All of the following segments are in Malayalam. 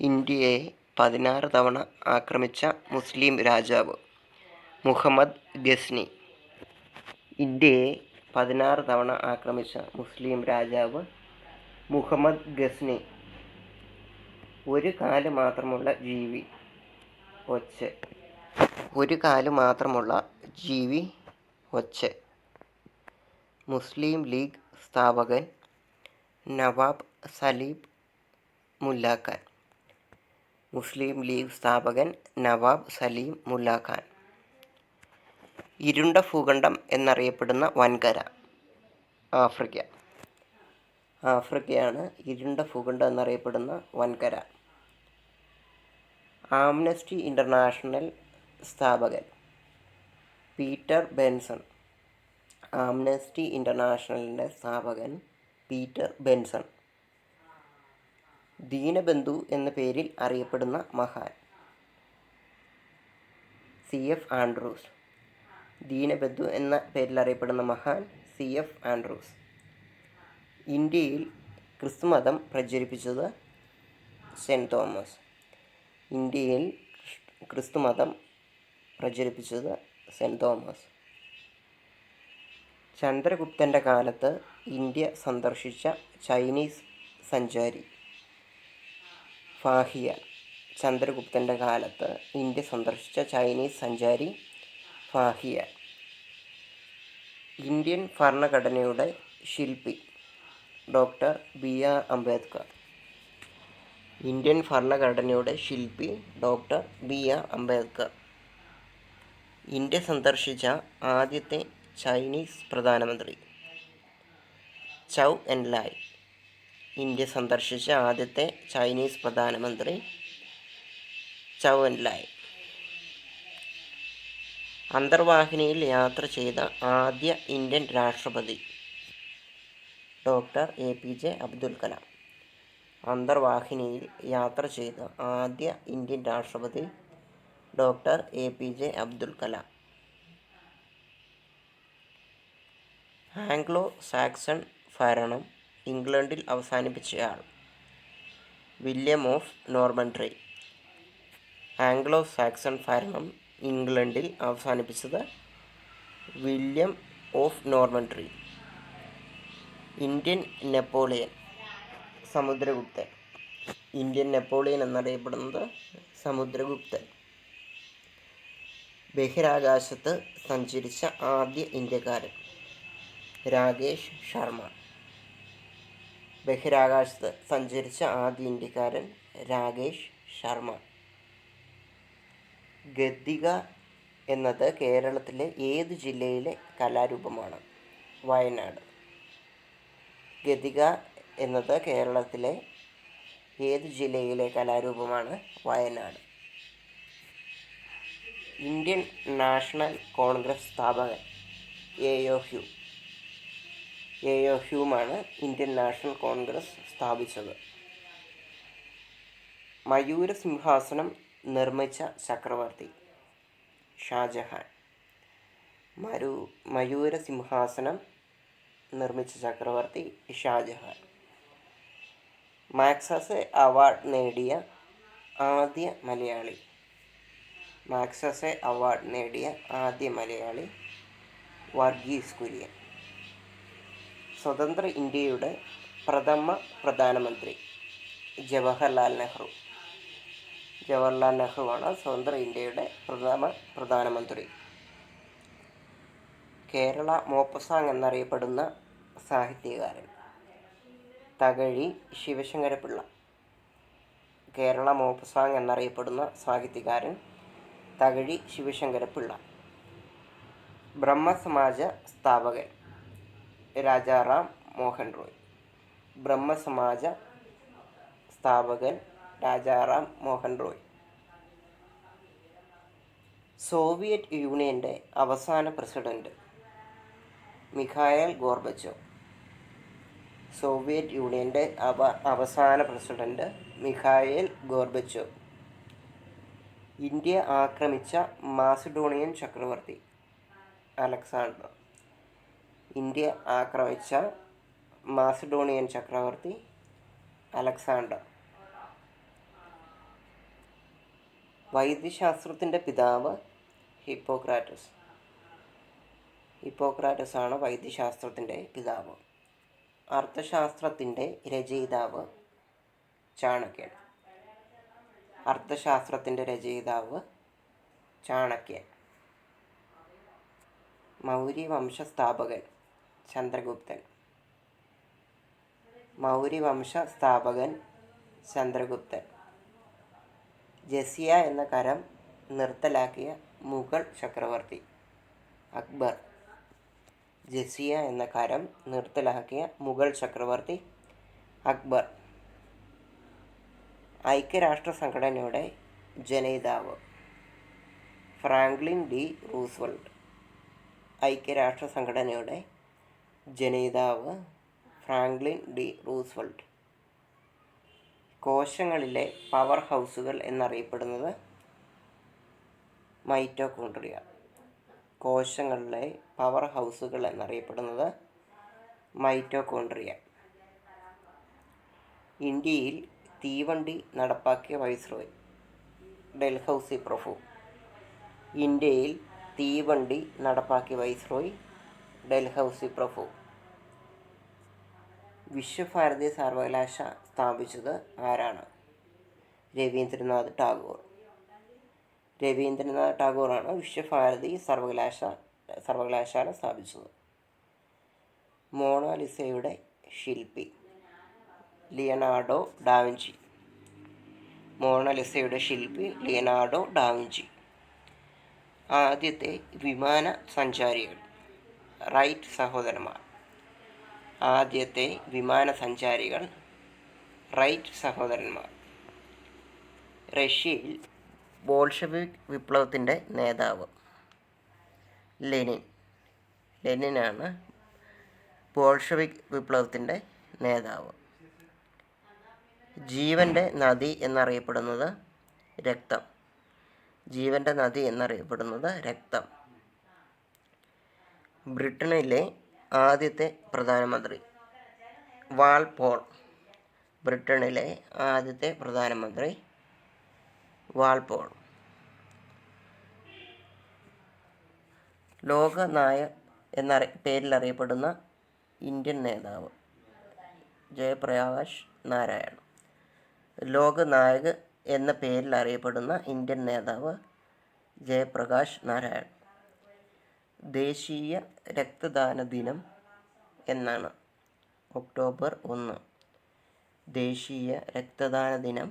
ഇന്ത്യയെ 16 തവണ ആക്രമിച്ച മുസ്ലിം രാജാവ് മുഹമ്മദ് ഗസ്നി. ഇന്ത്യയെ 16 തവണ ആക്രമിച്ച മുസ്ലിം രാജാവ് മുഹമ്മദ് ഗസ്നി. ഒരു കാല് മാത്രമുള്ള ജീവി. ഒച്ച്. ഒരു കാല് മാത്രമുള്ള ജീവി. ഒച്ച്. മുസ്ലിം ലീഗ് സ്ഥാപകൻ നവാബ് സലീം മുല്ല ഖാൻ. മുസ്ലിം ലീഗ് സ്ഥാപകൻ നവാബ് സലീം മുല്ല ഖാൻ. ഇരുണ്ട ഭൂഖണ്ഡം എന്നറിയപ്പെടുന്ന വൻകര. ആഫ്രിക്ക. ആഫ്രിക്കയാണ് ഇരുണ്ട ഭൂഖണ്ഡം എന്നറിയപ്പെടുന്ന വൻകര. ആംനസ്റ്റി ഇൻ്റർനാഷണൽ സ്ഥാപകൻ പീറ്റർ ബെൻസൺ. ആംനസ്റ്റി ഇൻ്റർനാഷണലിൻ്റെ സ്ഥാപകൻ പീറ്റർ ബെൻസൺ. ദീനബന്ധു എന്ന പേരിൽ അറിയപ്പെടുന്ന മഹാൻ CF ആൻഡ്രൂസ്. ദീനബന്ധു എന്ന പേരിൽ അറിയപ്പെടുന്ന മഹാൻ CF ആൻഡ്രൂസ്. ഇന്ത്യയിൽ ക്രിസ്തുമതം പ്രചരിപ്പിച്ചത് സെൻറ്റ് തോമസ്. ഇന്ത്യയിൽ ക്രിസ്തുമതം പ്രചരിപ്പിച്ചത് സെൻറ്റ് തോമസ്. ചന്ദ്രഗുപ്തൻ്റെ കാലത്ത് ഇന്ത്യ സന്ദർശിച്ച ചൈനീസ് സഞ്ചാരി ഫാഹിയ. ചന്ദ്രഗുപ്തൻ്റെ കാലത്ത് ഇന്ത്യ സന്ദർശിച്ച ചൈനീസ് സഞ്ചാരി ഫാഹിയ. ഇന്ത്യൻ ഭരണഘടനയുടെ ശില്പി ഡോക്ടർ BR അംബേദ്കർ. ഇന്ത്യൻ ഭരണഘടനയുടെ ശില്പി ഡോക്ടർ BR അംബേദ്കർ. ഇന്ത്യ സന്ദർശിച്ച ആദ്യത്തെ ചൈനീസ് പ്രധാനമന്ത്രി ചൗ എൻ ലായ്. ഇന്ത്യ സന്ദർശിച്ച ആദ്യത്തെ ചൈനീസ് പ്രധാനമന്ത്രി ചൗ എൻ ലായ്. അന്തർവാഹിനിയിൽ യാത്ര ചെയ്ത ആദ്യ ഇന്ത്യൻ രാഷ്ട്രപതി ഡോക്ടർ APJ അബ്ദുൽ കലാം. അന്തർവാഹിനിയിൽ യാത്ര ചെയ്ത ആദ്യ ഇന്ത്യൻ രാഷ്ട്രപതി doctor APJ Abdul Kalam. Anglo Saxon ഭരണം ഇംഗ്ലണ്ടിൽ അവസാനിപ്പിച്ചയാൾ William of Normandy. Anglo Saxon ഭരണം ഇംഗ്ലണ്ടിൽ അവസാനിപ്പിച്ചത് William of Normandy. Indian Napoleon സമുദ്രഗുപ്തൻ. ഇന്ത്യൻ നെപ്പോളിയൻ എന്നറിയപ്പെടുന്നത് സമുദ്രഗുപ്തൻ. ബഹിരാകാശത്ത് സഞ്ചരിച്ച ആദ്യ ഇന്ത്യക്കാരൻ രാകേഷ് ശർമ്മ. ബഹിരാകാശത്ത് സഞ്ചരിച്ച ആദ്യ ഇന്ത്യക്കാരൻ രാകേഷ് ശർമ്മ. ഗദ്ദിക എന്നത് കേരളത്തിലെ ഏത് ജില്ലയിലെ കലാരൂപമാണ്? വയനാട്. ഗദ്ദിക എന്നത് കേരളത്തിലെ ഏത് ജില്ലയിലെ കലാരൂപമാണ്? വയനാട്. ഇന്ത്യൻ നാഷണൽ കോൺഗ്രസ് സ്ഥാപകൻ AO ഹ്യൂം. AO ഹ്യൂമാണ് ഇന്ത്യൻ നാഷണൽ കോൺഗ്രസ് സ്ഥാപിച്ചത്. മയൂര സിംഹാസനം നിർമ്മിച്ച ചക്രവർത്തി ഷാജഹാൻ. മയൂര സിംഹാസനം നിർമ്മിച്ച ചക്രവർത്തി ഷാജഹാൻ. മാക്സസെ അവാർഡ് നേടിയ ആദ്യ മലയാളി. മാക്സസെ അവാർഡ് നേടിയ ആദ്യ മലയാളി വർഗീസ് കുര്യൻ. സ്വതന്ത്ര ഇന്ത്യയുടെ പ്രഥമ പ്രധാനമന്ത്രി ജവഹർലാൽ നെഹ്റു. ജവഹർലാൽ നെഹ്റുവാണ് സ്വതന്ത്ര ഇന്ത്യയുടെ പ്രഥമ പ്രധാനമന്ത്രി. കേരള മോപ്പസാങ് എന്നറിയപ്പെടുന്ന സാഹിത്യകാരൻ തകഴി ശിവശങ്കരപിള്ള. കേരള മോപ്പസാങ് എന്നറിയപ്പെടുന്ന സാഹിത്യകാരൻ തകഴി ശിവശങ്കരപിള്ള. ബ്രഹ്മസമാജ സ്ഥാപകൻ രാജാറാം മോഹൻ റോയ്. ബ്രഹ്മസമാജ സ്ഥാപകൻ രാജാറാം മോഹൻ റോയ്. സോവിയറ്റ് യൂണിയൻ്റെ അവസാന പ്രസിഡന്റ് മിഖായേൽ ഗോർബച്ചോവ്. സോവിയറ്റ് യൂണിയൻ്റെ അവസാന പ്രസിഡന്റ് മിഖായേൽ ഗോർബച്ചോവ്. ഇന്ത്യ ആക്രമിച്ച മാസിഡോണിയൻ ചക്രവർത്തി അലക്സാണ്ടർ. ഇന്ത്യ ആക്രമിച്ച മാസിഡോണിയൻ ചക്രവർത്തി അലക്സാണ്ടർ. വൈദ്യശാസ്ത്രത്തിൻ്റെ പിതാവ് ഹിപ്പോക്രാറ്റസ്. ഹിപ്പോക്രാറ്റസ് ആണ് വൈദ്യശാസ്ത്രത്തിൻ്റെ പിതാവ്. അർത്ഥശാസ്ത്രത്തിൻ്റെ രചയിതാവ് ചാണക്യൻ. അർത്ഥശാസ്ത്രത്തിൻ്റെ രചയിതാവ് ചാണക്യൻ. മൗര്യവംശ സ്ഥാപകൻ ചന്ദ്രഗുപ്തൻ. മൗര്യവംശ സ്ഥാപകൻ ചന്ദ്രഗുപ്തൻ. ജസിയ എന്ന കരം നിർത്തലാക്കിയ മുഗൾ ചക്രവർത്തി അക്ബർ. ജസിയ എന്ന കരം നിർത്തലാക്കിയ മുഗൾ ചക്രവർത്തി അക്ബർ. ഐക്യരാഷ്ട്ര സംഘടനയുടെ ജനയിതാവ് ഫ്രാങ്ക്ലിൻ ഡി റൂസ്വെൽറ്റ്. ഐക്യരാഷ്ട്ര സംഘടനയുടെ ജനയിതാവ് ഫ്രാങ്ക്ലിൻ ഡി റൂസ്വെൽറ്റ്. കോശങ്ങളിലെ പവർ ഹൗസുകൾ എന്നറിയപ്പെടുന്നത് മൈറ്റോകോൺട്രിയ. കോശങ്ങളിലെ പവർ ഹൗസുകൾ എന്നറിയപ്പെടുന്നത് മൈറ്റോകോൺട്രിയ. ഇന്ത്യയിൽ തീവണ്ടി നടപ്പാക്കിയ വൈസ്രോയ് ഡൽഹൌസി പ്രഭു. ഇന്ത്യയിൽ തീവണ്ടി നടപ്പാക്കിയ വൈസ്രോയ് ഡൽഹൌസി പ്രഭു. വിശ്വഭാരതി സർവകലാശാല സ്ഥാപിച്ചത് ആരാണ്? രവീന്ദ്രനാഥ് ടാഗോർ. രവീന്ദ്രനാഥ് ടാഗോറാണ് വിശ്വഭാരതി സർവകലാശാല സ്ഥാപിച്ചത്. മോണാലിസയുടെ ശില്പി ലിയനാർഡോ ഡാവിഞ്ചി. മോണാലിസയുടെ ശില്പി ലിയനാർഡോ ഡാവിഞ്ചി. ആദ്യത്തെ വിമാന സഞ്ചാരികൾ റൈറ്റ് സഹോദരന്മാർ. ആദ്യത്തെ വിമാന സഞ്ചാരികൾ റൈറ്റ് സഹോദരന്മാർ. റഷ്യയിൽ ബോൾഷെവിക് വിപ്ലവത്തിൻ്റെ നേതാവ് ലെനിൻ. ലെനിനാണ് ബോൾഷെവിക് വിപ്ലവത്തിൻ്റെ നേതാവ്. ജീവൻ്റെ നദി എന്നറിയപ്പെടുന്നത് രക്തം. ജീവൻ്റെ നദി എന്നറിയപ്പെടുന്നത് രക്തം. ബ്രിട്ടനിലെ ആദ്യത്തെ പ്രധാനമന്ത്രി വാൾപോൾ. ബ്രിട്ടനിലെ ആദ്യത്തെ പ്രധാനമന്ത്രി വാൾപോൾ. ലോകനായക് എന്ന പേരിലറിയപ്പെടുന്ന ഇന്ത്യൻ നേതാവ് ജയപ്രകാശ് നാരായൺ. ലോകനായക് എന്ന പേരിൽ അറിയപ്പെടുന്ന ഇന്ത്യൻ നേതാവ് ജയപ്രകാശ് നാരായൺ. ദേശീയ രക്തദാന ദിനം എന്നാണ്? ഒക്ടോബർ 1. ദേശീയ രക്തദാന ദിനം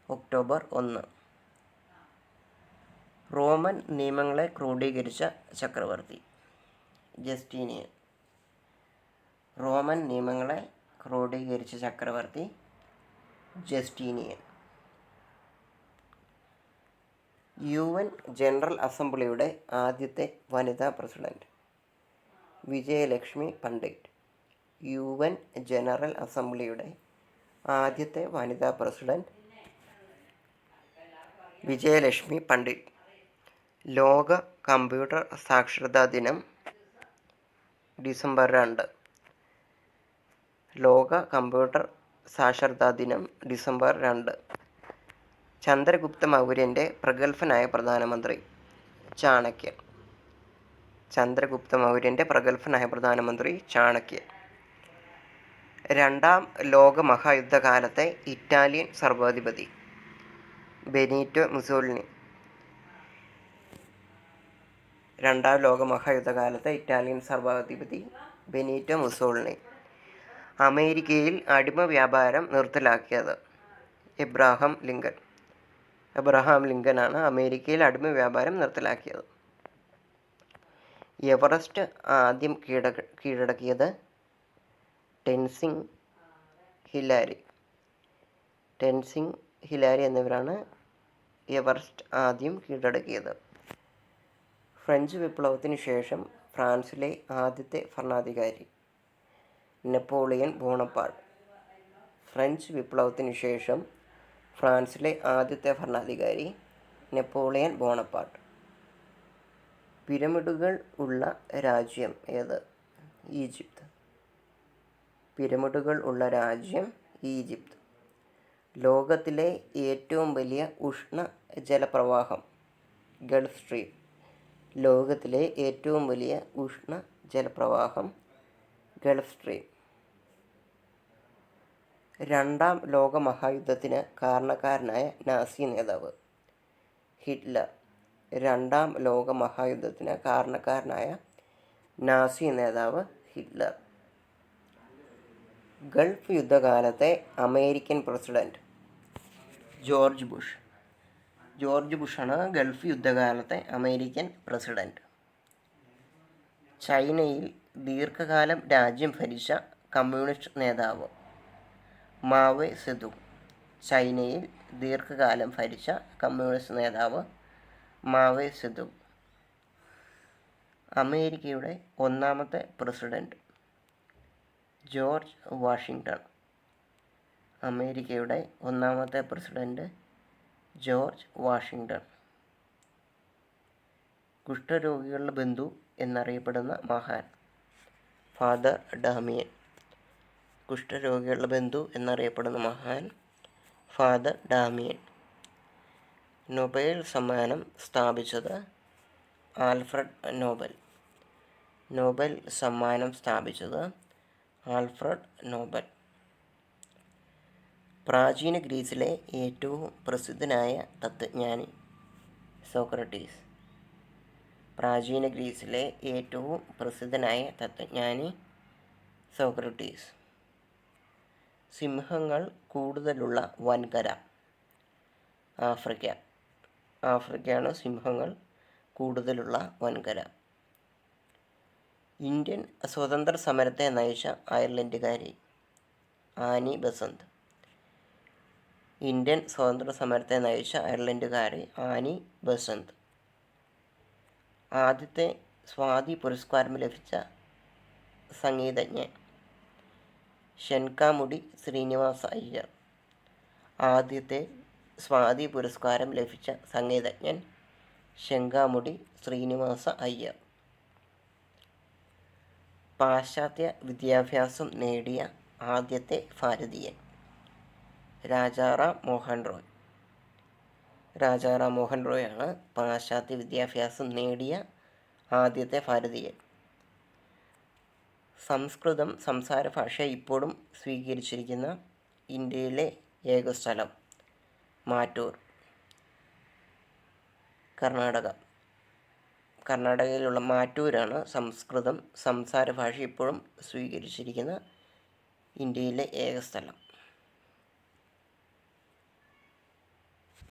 ഒക്ടോബർ 1. റോമൻ നിയമങ്ങളെ ക്രോഡീകരിച്ച ചക്രവർത്തി ജസ്റ്റീനിയൻ. റോമൻ നിയമങ്ങളെ ക്രോഡീകരിച്ച ചക്രവർത്തി ജസ്റ്റീനിയൻ. UN ജനറൽ അസംബ്ലിയുടെ ആദ്യത്തെ വനിതാ president Vijayalakshmi Pandit. UN General അസംബ്ലിയുടെ ആദ്യത്തെ വനിതാ പ്രസിഡന്റ് വിജയലക്ഷ്മി പണ്ഡിറ്റ്. ലോക കമ്പ്യൂട്ടർ സാക്ഷരതാ ദിനം ഡിസംബർ 2. ലോക കമ്പ്യൂട്ടർ സാക്ഷരതാ ദിനം ഡിസംബർ 2. ചന്ദ്രഗുപ്ത മൗര്യൻ്റെ പ്രഗത്ഭനായ പ്രധാനമന്ത്രി ചാണക്യൻ. ചന്ദ്രഗുപ്ത മൗര്യൻ്റെ പ്രഗത്ഭനായ പ്രധാനമന്ത്രി ചാണക്യൻ. രണ്ടാം ലോക മഹായുദ്ധകാലത്തെ ഇറ്റാലിയൻ സർവാധിപതി ബെനീറ്റോ മുസോളിനി. രണ്ടാം ലോക മഹായുദ്ധകാലത്തെ ഇറ്റാലിയൻ സർവാധിപതി ബെനീറ്റോ മുസോളിനി. അമേരിക്കയിൽ അടിമ വ്യാപാരം നിർത്തലാക്കിയത് എബ്രഹാം ലിങ്കൻ. എബ്രഹാം ലിങ്കനാണ് അമേരിക്കയിൽ അടിമ വ്യാപാരം നിർത്തലാക്കിയത്. എവറസ്റ്റ് ആദ്യം കീഴടക്കിയത് ടെൻസിംഗ് ഹിലാരി. ടെൻസിംഗ് ഹിലാരി എന്നിവരാണ് എവറസ്റ്റ് ആദ്യം കീഴടക്കിയത്. ഫ്രഞ്ച് വിപ്ലവത്തിന് ശേഷം ഫ്രാൻസിലെ ആദ്യത്തെ ഭരണാധികാരി നെപ്പോളിയൻ ബോണപ്പാർട്ട്. ഫ്രഞ്ച് വിപ്ലവത്തിന് ശേഷം ഫ്രാൻസിലെ ആദ്യത്തെ ഭരണാധികാരി നെപ്പോളിയൻ ബോണപ്പാർട്ട്. പിരമിഡുകൾ ഉള്ള രാജ്യം ഏത്? ഈജിപ്ത്. പിരമിഡുകൾ ഉള്ള രാജ്യം ഈജിപ്ത്. ലോകത്തിലെ ഏറ്റവും വലിയ ഉഷ്ണ ജലപ്രവാഹം ഗൾഫ് സ്ട്രീം. ലോകത്തിലെ ഏറ്റവും വലിയ ഉഷ്ണ ജലപ്രവാഹം ഗൾഫ് സ്ട്രീം. രണ്ടാം ലോകമഹായുദ്ധത്തിന് കാരണക്കാരനായ നാസി നേതാവ് ഹിറ്റ്ലർ. രണ്ടാം ലോകമഹായുദ്ധത്തിന് കാരണക്കാരനായ നാസി നേതാവ് ഹിറ്റ്ലർ. ഗൾഫ് യുദ്ധകാലത്തെ American president George Bush. George ബുഷാണ് ഗൾഫ് യുദ്ധകാലത്തെ അമേരിക്കൻ പ്രസിഡന്റ്. ചൈനയിൽ ദീർഘകാലം രാജ്യം ഭരിച്ച കമ്മ്യൂണിസ്റ്റ് നേതാവ് മാവോ സെതൂങ്. ചൈനയിൽ ദീർഘകാലം ഭരിച്ച കമ്മ്യൂണിസ്റ്റ് നേതാവ് മാവോ സെതൂങ്. അമേരിക്കയുടെ ഒന്നാമത്തെ പ്രസിഡന്റ് ജോർജ് വാഷിങ്ടൺ. അമേരിക്കയുടെ ഒന്നാമത്തെ പ്രസിഡന്റ് ജോർജ് വാഷിങ്ടൺ. കുഷ്ഠരോഗികളുടെ ബന്ധു എന്നറിയപ്പെടുന്ന മഹാൻ ഫാദർ ഡാമിയൻ. കുഷ്ഠരോഗികളുടെ ബന്ധു എന്നറിയപ്പെടുന്ന മഹാൻ ഫാദർ ഡാമിയൻ. നൊബേൽ സമ്മാനം സ്ഥാപിച്ചത് ആൽഫ്രഡ് നോബൽ. നൊബേൽ സമ്മാനം സ്ഥാപിച്ചത് ആൽഫ്രഡ് നോബൽ. പ്രാചീന ഗ്രീസിലെ ഏറ്റവും പ്രസിദ്ധനായ തത്വജ്ഞാനി സോക്രട്ടീസ്. പ്രാചീന ഗ്രീസിലെ ഏറ്റവും പ്രസിദ്ധനായ തത്വജ്ഞാനി സോക്രട്ടീസ്. സിംഹങ്ങൾ കൂടുതലുള്ള വൻകര ആഫ്രിക്ക. ആഫ്രിക്കയാണ് സിംഹങ്ങൾ കൂടുതലുള്ള വൻകര. ഇന്ത്യൻ സ്വതന്ത്ര സമരത്തെ നയിച്ച അയർലൻഡുകാരി ആനി ബസന്ത്. ഇന്ത്യൻ സ്വാതന്ത്ര്യ സമരത്തെ നയിച്ച അയർലൻഡുകാരി ആനി ബസന്ത്. ആദ്യത്തെ സ്വാതി പുരസ്കാരം ലഭിച്ച സംഗീതജ്ഞൻ ശെൻകാമുടി ശ്രീനിവാസ അയ്യർ. ആദ്യത്തെ സ്വാതി പുരസ്കാരം ലഭിച്ച സംഗീതജ്ഞൻ ശെൻകാമുടി ശ്രീനിവാസ അയ്യർ. പാശ്ചാത്യ വിദ്യാഭ്യാസം നേടിയ ആദ്യത്തെ ഭാരതീയൻ രാജാറാം മോഹൻ റോയ്. രാജാറാം മോഹൻ റോയാണ് പാശ്ചാത്യ വിദ്യാഭ്യാസം നേടിയ ആദ്യത്തെ ഭാരതീയൻ. സംസ്കൃതം സംസാര ഭാഷ ഇപ്പോഴും സ്വീകരിച്ചിരിക്കുന്ന ഇന്ത്യയിലെ ഏക സ്ഥലം മാറ്റൂർ, കർണാടക. കർണാടകയിലുള്ള മാറ്റൂരാണ് സംസ്കൃതം സംസാര ഭാഷ ഇപ്പോഴും സ്വീകരിച്ചിരിക്കുന്ന ഇന്ത്യയിലെ ഏക സ്ഥലം.